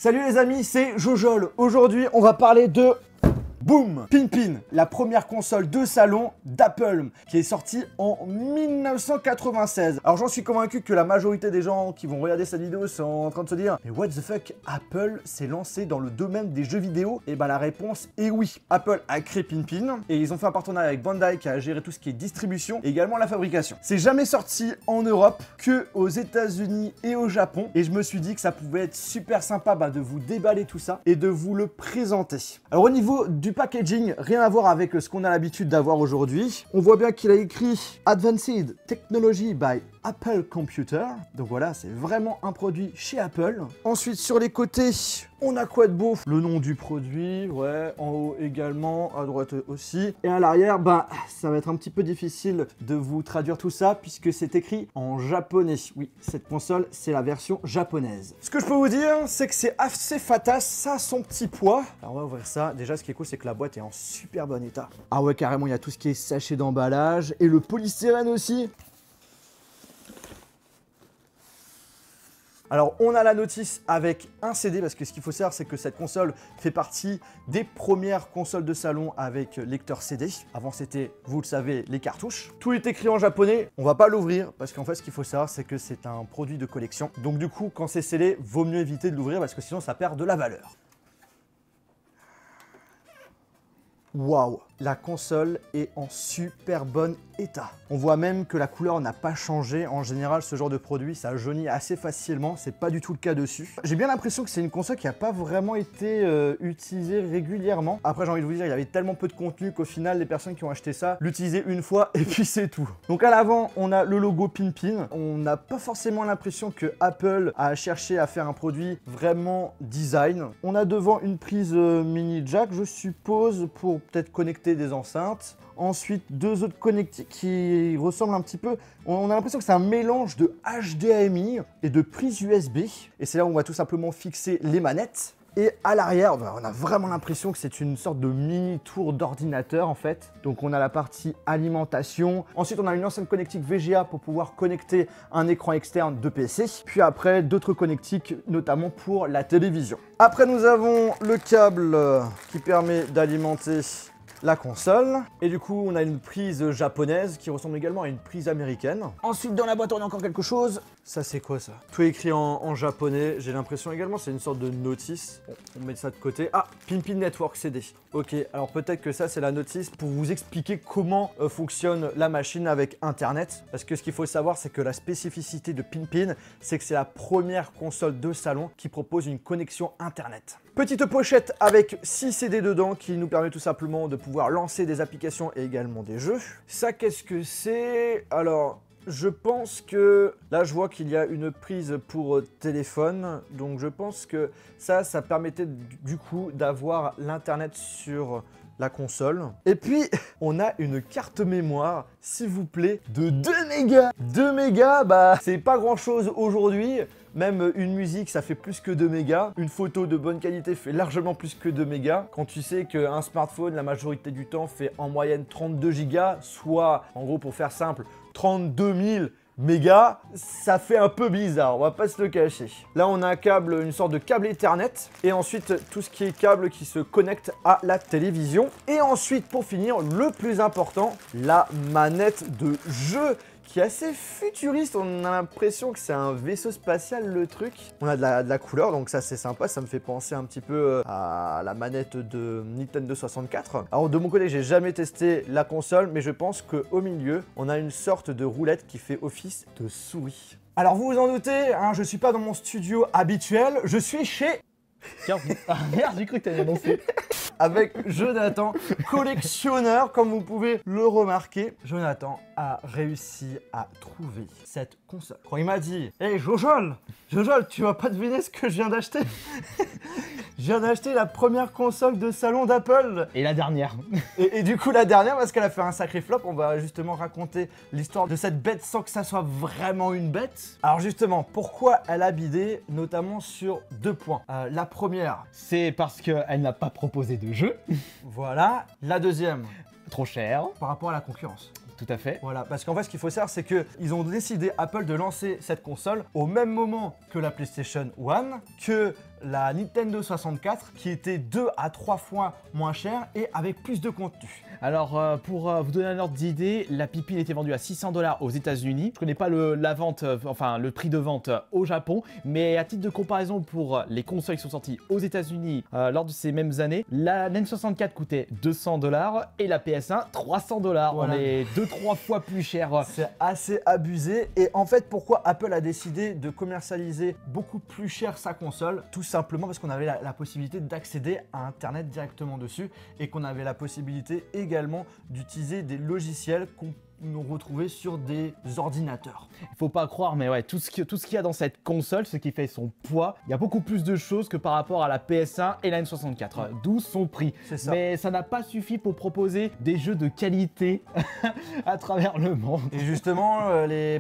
Salut les amis, c'est Jojol. Aujourd'hui, on va parler de... Boom! Pinpin, la première console de salon d'Apple qui est sortie en 1996. Alors j'en suis convaincu que la majorité des gens qui vont regarder cette vidéo sont en train de se dire mais what the fuck, Apple s'est lancé dans le domaine des jeux vidéo? Et bah la réponse est oui. Apple a créé Pinpin et ils ont fait un partenariat avec Bandai qui a géré tout ce qui est distribution et également la fabrication. C'est jamais sorti en Europe que aux États-Unis et au Japon et je me suis dit que ça pouvait être super sympa de vous déballer tout ça et de vous le présenter. Alors au niveau du packaging, rien à voir avec ce qu'on a l'habitude d'avoir aujourd'hui. On voit bien qu'il a écrit Advanced Technology by Apple Computer. Donc voilà, c'est vraiment un produit chez Apple. Ensuite, sur les côtés, on a quoi de beau? Le nom du produit, ouais, en haut également, à droite aussi. Et à l'arrière, ça va être un petit peu difficile de vous traduire tout ça puisque c'est écrit en japonais. Oui, cette console, c'est la version japonaise. Ce que je peux vous dire, c'est que c'est assez fatas, ça a son petit poids. Alors on va ouvrir ça. Déjà, ce qui est cool, c'est que la boîte est en super bon état. Ah ouais, carrément, il y a tout ce qui est sachet d'emballage et le polystyrène aussi. Alors, on a la notice avec un CD, parce que ce qu'il faut savoir, c'est que cette console fait partie des premières consoles de salon avec lecteur CD. Avant, c'était, vous le savez, les cartouches. Tout est écrit en japonais. On va pas l'ouvrir, parce qu'en fait, ce qu'il faut savoir, c'est que c'est un produit de collection. Donc, du coup, quand c'est scellé, vaut mieux éviter de l'ouvrir, parce que sinon, ça perd de la valeur. Waouh, la console est en super bon état. On voit même que la couleur n'a pas changé. En général, ce genre de produit, ça jaunit assez facilement. C'est pas du tout le cas dessus. J'ai bien l'impression que c'est une console qui n'a pas vraiment été utilisée régulièrement. Après, j'ai envie de vous dire, il y avait tellement peu de contenu qu'au final, les personnes qui ont acheté ça l'utilisaient une fois et puis c'est tout. Donc à l'avant, on a le logo Pinpin. On n'a pas forcément l'impression que Apple a cherché à faire un produit vraiment design. On a devant une prise mini jack, je suppose, pour peut-être connecter des enceintes. Ensuite, deux autres connectiques qui ressemblent un petit peu. On a l'impression que c'est un mélange de HDMI et de prise USB. Et c'est là où on va tout simplement fixer les manettes. Et à l'arrière, on a vraiment l'impression que c'est une sorte de mini tour d'ordinateur en fait. Donc on a la partie alimentation. Ensuite, on a une ancienne connectique VGA pour pouvoir connecter un écran externe de PC. Puis après, d'autres connectiques, notamment pour la télévision. Après, nous avons le câble qui permet d'alimenter la console. Et du coup, on a une prise japonaise qui ressemble également à une prise américaine. Ensuite, dans la boîte, on a encore quelque chose. Ça, c'est quoi ça? Tout est écrit en japonais. J'ai l'impression également c'est une sorte de notice. Bon, on met ça de côté. Ah, Pinpin Network CD. Ok, alors peut-être que ça, c'est la notice pour vous expliquer comment fonctionne la machine avec Internet. Parce que ce qu'il faut savoir, c'est que la spécificité de Pinpin, c'est que c'est la première console de salon qui propose une connexion Internet. Petite pochette avec 6 CD dedans qui nous permet tout simplement de pouvoir lancer des applications et également des jeux. Ça, qu'est-ce que c'est? Alors, je pense que... Là, je vois qu'il y a une prise pour téléphone. Donc, je pense que ça permettait du coup d'avoir l'Internet sur la console. Et puis, on a une carte mémoire, s'il vous plaît, de 2 mégas. 2 mégas, c'est pas grand-chose aujourd'hui. Même une musique, ça fait plus que 2 mégas. Une photo de bonne qualité fait largement plus que 2 mégas. Quand tu sais qu'un smartphone, la majorité du temps, fait en moyenne 32 gigas, soit, en gros, pour faire simple, 32 000 mégas, ça fait un peu bizarre, on va pas se le cacher. Là, on a un câble, une sorte de câble Ethernet. Et ensuite, tout ce qui est câble qui se connecte à la télévision. Et ensuite, pour finir, le plus important, la manette de jeu, qui est assez futuriste. On a l'impression que c'est un vaisseau spatial le truc. On a de la couleur, donc ça c'est sympa. Ça me fait penser un petit peu à la manette de Nintendo 64. Alors de mon côté, j'ai jamais testé la console, mais je pense qu'au milieu, on a une sorte de roulette qui fait office de souris. Alors vous vous en doutez, je suis pas dans mon studio habituel, je suis chez... Tiens, ah merde, j'ai cru que t'allais annoncer. Avec Jonathan, collectionneur, comme vous pouvez le remarquer. Jonathan a réussi à trouver cette console. Quand il m'a dit « Hey Jojol, tu vas pas deviner ce que je viens d'acheter ?» Je viens d'acheter la première console de salon d'Apple. Et la dernière. Et du coup, la dernière, parce qu'elle a fait un sacré flop, on va justement raconter l'histoire de cette bête sans que ça soit vraiment une bête. Alors justement, pourquoi elle a bidé, notamment sur 2 points. La première, c'est parce qu'elle n'a pas proposé de jeu. Voilà. La deuxième, Trop cher. par rapport à la concurrence. Tout à fait. Voilà, parce qu'en fait, ce qu'il faut savoir, c'est qu'ils ont décidé, Apple, de lancer cette console au même moment que la PlayStation 1, que la Nintendo 64 qui était 2 à 3 fois moins chère et avec plus de contenu. Alors, pour vous donner un ordre d'idée, la pipine était vendue à 600 $ aux États-Unis. Je connais pas le prix de vente au Japon, mais à titre de comparaison pour les consoles qui sont sorties aux États-Unis lors de ces mêmes années, la N64 coûtait 200 $ et la PS1 300 $. Voilà. On est 2-3 fois plus cher. C'est assez abusé. Et en fait, pourquoi Apple a décidé de commercialiser beaucoup plus cher sa console? Tout simplement parce qu'on avait la possibilité d'accéder à Internet directement dessus et qu'on avait la possibilité également d'utiliser des logiciels qu'on retrouvait sur des ordinateurs. Il faut pas croire, mais ouais, tout ce qu'il y a dans cette console, ce qui fait son poids, il y a beaucoup plus de choses que par rapport à la PS1 et la N64, d'où son prix. C'est ça. Mais ça n'a pas suffi pour proposer des jeux de qualité à travers le monde. Et justement,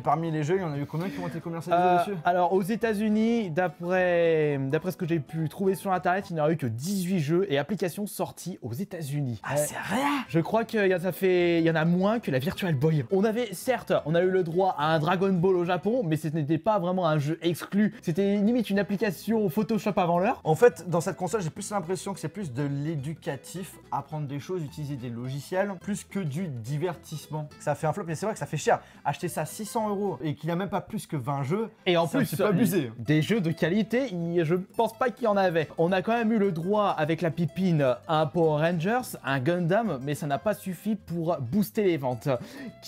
parmi les jeux, il y en a eu combien qui ont été commercialisés dessus? Alors aux États-Unis, d'après ce que j'ai pu trouver sur internet, il n'y aura eu que 18 jeux et applications sortis aux États-Unis. Ah, c'est rien! Je crois qu'il y en a moins que la Virtual Boy. On avait, certes, on a eu le droit à un Dragon Ball au Japon, mais ce n'était pas vraiment un jeu exclu. C'était limite une application Photoshop avant l'heure. En fait, dans cette console, j'ai plus l'impression que c'est plus de l'éducatif, apprendre des choses, utiliser des logiciels, plus que du divertissement. Ça fait un flop, mais c'est vrai que ça fait cher. Acheter ça 600 € et qu'il n'y a même pas plus que 20 jeux, Et en c'est plus, un petit peu abusé. des jeux de qualité, je pense pas qu'il y en avait. On a quand même eu le droit, avec la pipine, à un Power Rangers, un Gundam, mais ça n'a pas suffi pour booster les ventes.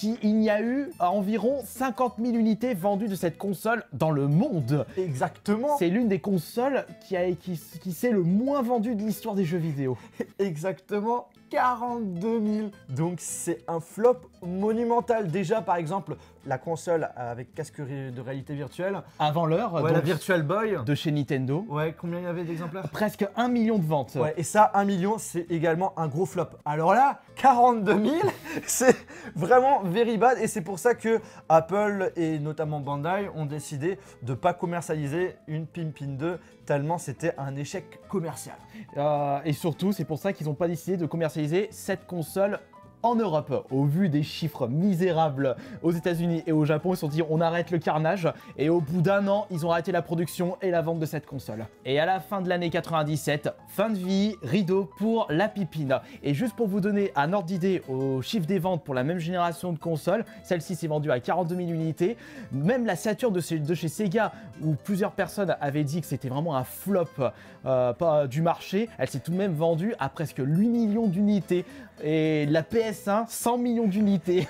Il y a eu environ 50 000 unités vendues de cette console dans le monde. Exactement. C'est l'une des consoles qui s'est le moins vendue de l'histoire des jeux vidéo. Exactement 42 000. Donc c'est un flop monumental. Déjà, par exemple, la console avec casque de réalité virtuelle. Avant l'heure, Ouais, la Virtual Boy. de chez Nintendo. Ouais, combien il y avait d'exemplaires? Presque 1 million de ventes. Ouais, et ça, 1 million, c'est également un gros flop. Alors là, 42 000, c'est vraiment very bad. Et c'est pour ça que Apple et notamment Bandai ont décidé de ne pas commercialiser une Pimpin 2, tellement c'était un échec commercial. Et surtout, c'est pour ça qu'ils n'ont pas décidé de commercialiser cette console en Europe. Au vu des chiffres misérables aux États-Unis et au Japon, ils se sont dit on arrête le carnage, et au bout d'un an, ils ont arrêté la production et la vente de cette console. Et à la fin de l'année 97, fin de vie, rideau pour la pipine. Et juste pour vous donner un ordre d'idée au chiffre des ventes pour la même génération de consoles, celle-ci s'est vendue à 42 000 unités. Même la Saturn de chez Sega, où plusieurs personnes avaient dit que c'était vraiment un flop du marché, elle s'est tout de même vendue à presque 8 millions d'unités. Et la PS1, 100 millions d'unités.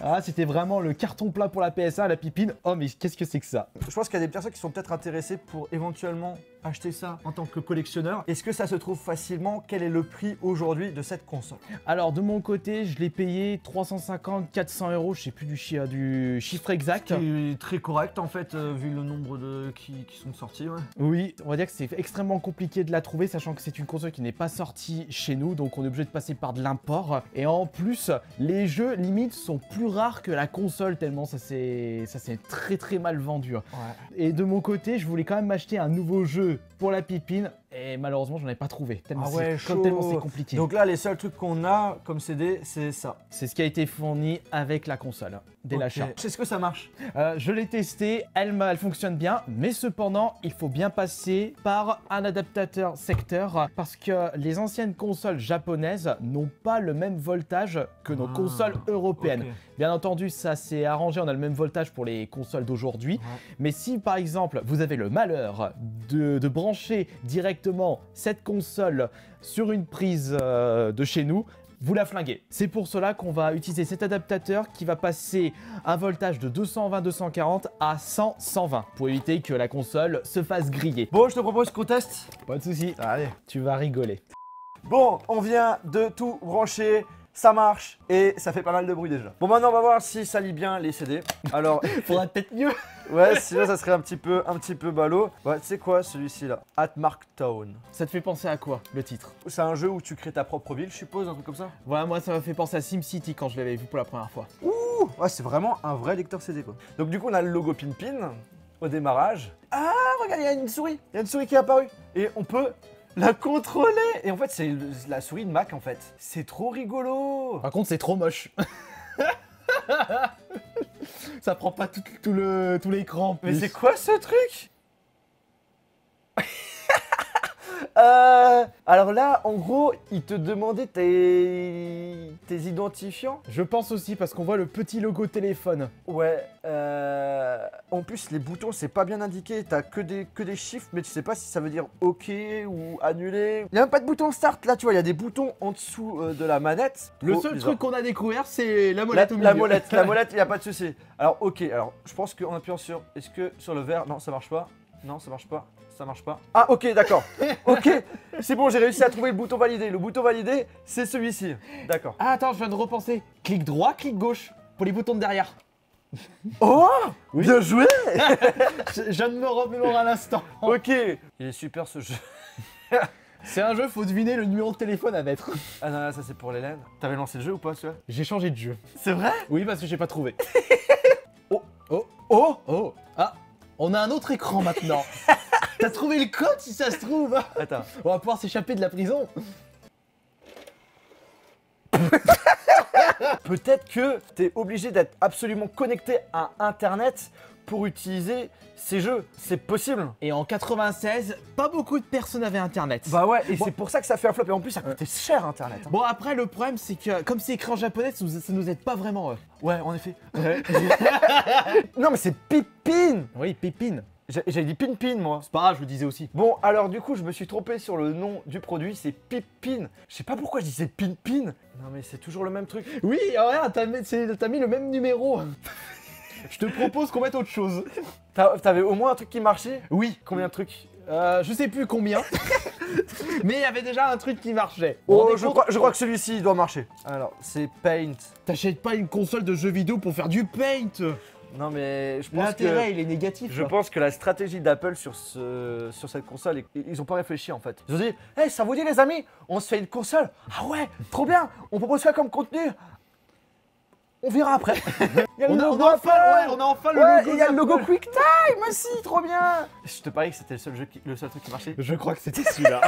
Ah, c'était vraiment le carton plat pour la PS1, la pipine. Oh, mais qu'est-ce que c'est que ça? Je pense qu'il y a des personnes qui sont peut-être intéressées pour éventuellement acheter ça en tant que collectionneur. Est-ce que ça se trouve facilement? Quel est le prix aujourd'hui de cette console? Alors, de mon côté, je l'ai payé 350, 400 €, je sais plus du chiffre exact. Ce qui est très correct en fait, vu le nombre qui sont sortis. Ouais. Oui, on va dire que c'est extrêmement compliqué de la trouver, sachant que c'est une console qui n'est pas sortie chez nous, donc on est obligé de passer par de l'import. Et en plus, les jeux limite sont plus rares que la console, tellement ça s'est très très mal vendu. Ouais. Et de mon côté, je voulais quand même m'acheter un nouveau jeu pour la pipine, et malheureusement j'en ai pas trouvé, tellement Ah ouais, tellement c'est chaud. compliqué. Donc là, les seuls trucs qu'on a comme CD, c'est ça. C'est ce qui a été fourni avec la console dès Ok. l'achat. Est-ce que ça marche? Je l'ai testé, elle fonctionne bien, mais cependant, il faut bien passer par un adaptateur secteur, parce que les anciennes consoles japonaises n'ont pas le même voltage que nos consoles européennes. Ok. Bien entendu, ça s'est arrangé, on a le même voltage pour les consoles d'aujourd'hui. Ouais. Mais si par exemple, vous avez le malheur de brancher directement cette console sur une prise de chez nous, vous la flinguez. C'est pour cela qu'on va utiliser cet adaptateur qui va passer un voltage de 220-240 à 100-120 pour éviter que la console se fasse griller. Bon, je te propose qu'on teste. Pas de soucis, Allez. tu vas rigoler. Bon, on vient de tout brancher. Ça marche et ça fait pas mal de bruit déjà. Bon, maintenant on va voir si ça lit bien les CD. Alors, Faudra peut-être mieux. ouais, sinon ça serait un petit peu ballot. Ouais, tu sais quoi, celui-ci là, At Marktown. Ça te fait penser à quoi, le titre? C'est un jeu où tu crées ta propre ville, je suppose, un truc comme ça. Voilà, moi ça m'a fait penser à SimCity quand je l'avais vu pour la première fois. Ouh, ouais, c'est vraiment un vrai lecteur CD quoi. Donc du coup, on a le logo Pimpin au démarrage. Ah, regarde, il y a une souris. Il y a une souris qui est apparue et on peut la contrôler. Et en fait, c'est la souris de Mac en fait. C'est trop rigolo. Par contre, c'est trop moche. Ça prend pas tout l'écran. Mais c'est quoi ce truc? Alors là, en gros, il te demandait tes identifiants. Je pense aussi parce qu'on voit le petit logo téléphone. Ouais, en plus les boutons c'est pas bien indiqué, t'as que des chiffres mais tu sais pas si ça veut dire OK ou annuler. Il y a même pas de bouton start là, tu vois, il y a des boutons en dessous de la manette. Le Trop seul bizarre. truc qu'on a découvert, c'est la molette au milieu. La molette, il y a pas de souci. Alors OK, alors je pense qu'en appuyant sur, est-ce que sur le vert, non ça marche pas. Non, ça marche pas. Ça marche pas. Ah ok, d'accord. Ok, c'est bon, j'ai réussi à trouver le bouton validé. Le bouton validé, c'est celui-ci. D'accord. Ah attends, je viens de repenser. Clic droit, clic gauche pour les boutons de derrière. Oh, Oui. bien joué. Je viens de me remémorer à l'instant. Ok. Il est super ce jeu. C'est un jeu, faut deviner le numéro de téléphone à mettre. Ah non, ça c'est pour l'Hélène. T'avais lancé le jeu ou pas, tu vois? J'ai changé de jeu. C'est vrai? Oui, parce que j'ai pas trouvé. Oh. Oh. Oh. Oh. Ah, on a un autre écran maintenant. T'as trouvé le code si ça se trouve. Attends. On va pouvoir s'échapper de la prison. Peut-être que t'es obligé d'être absolument connecté à Internet pour utiliser ces jeux. C'est possible. Et en 96, pas beaucoup de personnes avaient internet. Bah ouais, et Bon. c'est pour ça que ça fait un flop. Et en plus, ça coûtait cher Internet. Hein. Bon après le problème c'est que comme c'est écrit en japonais, ça nous aide pas vraiment. Ouais, en effet. Non, mais c'est Pipine. Oui, pépine. J'avais dit Pin-Pin, moi. C'est pas grave, je le disais aussi. Bon, alors du coup, je me suis trompé sur le nom du produit, c'est Pipine. Je sais pas pourquoi je disais Pin-Pin. Non, mais c'est toujours le même truc. Oui, regarde, t'as mis le même numéro. Je te propose qu'on mette autre chose. T'avais au moins un truc qui marchait? Oui. Combien de trucs? Je sais plus combien. Mais il y avait déjà un truc qui marchait. Oh, je crois que celui-ci doit marcher. Alors, c'est Paint. T'achètes pas une console de jeux vidéo pour faire du paint. Non, mais je pense L'intérêt, que... il est négatif. Je quoi. pense que la stratégie d'Apple sur cette console, ils ont pas réfléchi en fait. Ils ont dit, hey, ça vous dit les amis, on se fait une console. Ah ouais, trop bien, on propose quoi comme contenu? On verra après. Il y a le logo Apple. on a enfin le Ouais, logo. il y a le logo d'Apple. QuickTime aussi, trop bien. Je te parie que c'était le seul truc qui marchait. Je crois que c'était celui-là.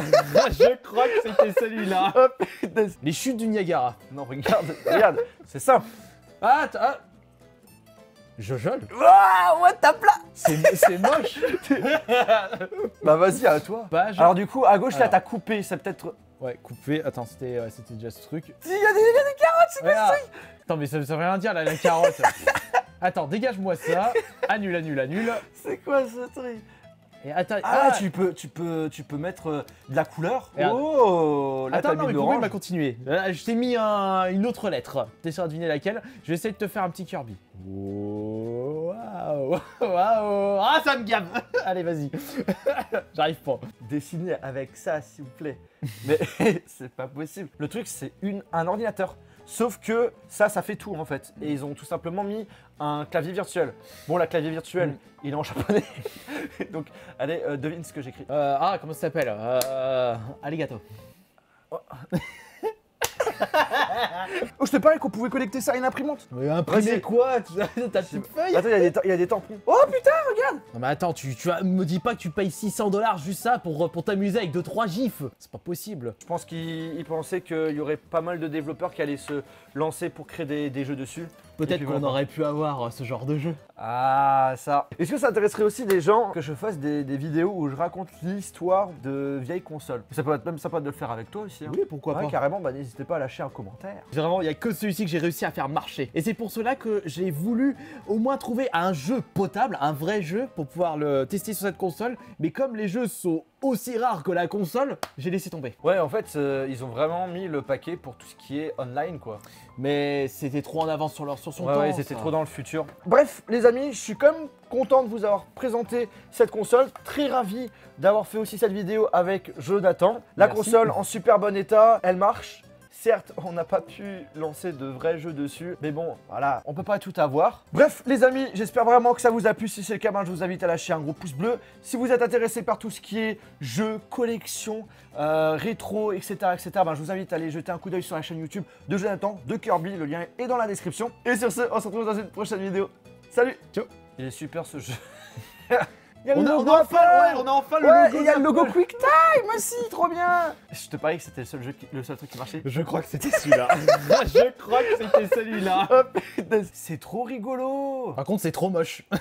Je crois que c'était celui-là. Hop, putain. Les chutes du Niagara. Non, regarde, c'est simple. Ah. Jojol. Waouh, what tape là. C'est moche. Bah vas-y, à toi. Bah, Alors du coup, à gauche là, Alors. t'as coupé, c'est peut-être... Ouais, coupé. Attends, c'était déjà ce truc. Il y a des carottes, c'est Ouais, ah. Attends, mais ça veut rien dire là, la carotte. Attends, dégage-moi ça. Annule. C'est quoi ce truc? Et attends. Ah, tu peux mettre de la couleur. Regarde. Oh, là Attends, t'as non, mis mais de pour lui, il l'orange. va continuer. Là, je t'ai mis une autre lettre. T'essaies de deviner laquelle. Je vais essayer de te faire un petit Kirby. Waouh. Waouh. Ah, ça me gave. Allez, vas-y. J'arrive pas. Dessiner avec ça, s'il vous plaît. Mais c'est pas possible. Le truc, c'est un ordinateur. Sauf que ça fait tout en fait. Et ils ont tout simplement mis un clavier virtuel. Bon, la clavier virtuel, il est en japonais. Donc, allez, devine ce que j'écris. Comment ça s'appelle Alligato. Oh, je te parlais qu'on pouvait connecter ça à une imprimante. Mais imprimer Vas-y. quoi? Ta petite feuille? Attends, il y a des tampons. Oh putain, regarde. Non mais attends, tu me dis pas que tu payes 600 $ juste ça pour t'amuser avec 2-3 gifs. C'est pas possible. Je pense qu'ils pensaient qu'il y aurait pas mal de développeurs qui allaient se lancer pour créer des jeux dessus. Et Peut-être puis qu'on voilà. aurait pu avoir ce genre de jeu. Ah, ça. Est-ce que ça intéresserait aussi des gens que je fasse des vidéos où je raconte l'histoire de vieilles consoles? Ça peut être même sympa de le faire avec toi aussi. Hein. Oui, pourquoi Ouais, pas. carrément, bah n'hésitez pas à lâcher un commentaire. Vraiment, il y a que celui-ci que j'ai réussi à faire marcher. Et c'est pour cela que j'ai voulu au moins trouver un jeu potable, un vrai jeu pour pouvoir le tester sur cette console. Mais comme les jeux sont aussi rares que la console, j'ai laissé tomber. Ouais, en fait, ils ont vraiment mis le paquet pour tout ce qui est online, quoi. Mais c'était trop en avance sur son Ouais, temps. ouais, c'était ça. trop dans le futur. Bref, les amis, je suis quand même content de vous avoir présenté cette console. Très ravi d'avoir fait aussi cette vidéo avec Jonathan. La Merci. console en super bon état, elle marche. Certes, on n'a pas pu lancer de vrais jeux dessus, mais bon, voilà, on peut pas tout avoir. Bref, les amis, j'espère vraiment que ça vous a plu. Si c'est le cas, ben, je vous invite à lâcher un gros pouce bleu. Si vous êtes intéressé par tout ce qui est jeux, collection, rétro, etc., ben, je vous invite à aller jeter un coup d'œil sur la chaîne YouTube de Jonathan, de Kirby. Le lien est dans la description. Et sur ce, on se retrouve dans une prochaine vidéo. Salut! Ciao. Il est super ce jeu. On a enfin le Ouais, logo. il y a le logo d'Apple. QuickTime aussi, trop bien! Je te parie que c'était le seul truc qui marchait. Je crois que c'était celui-là. Je crois que c'était celui-là. Hop, c'est trop rigolo! Par contre, c'est trop moche.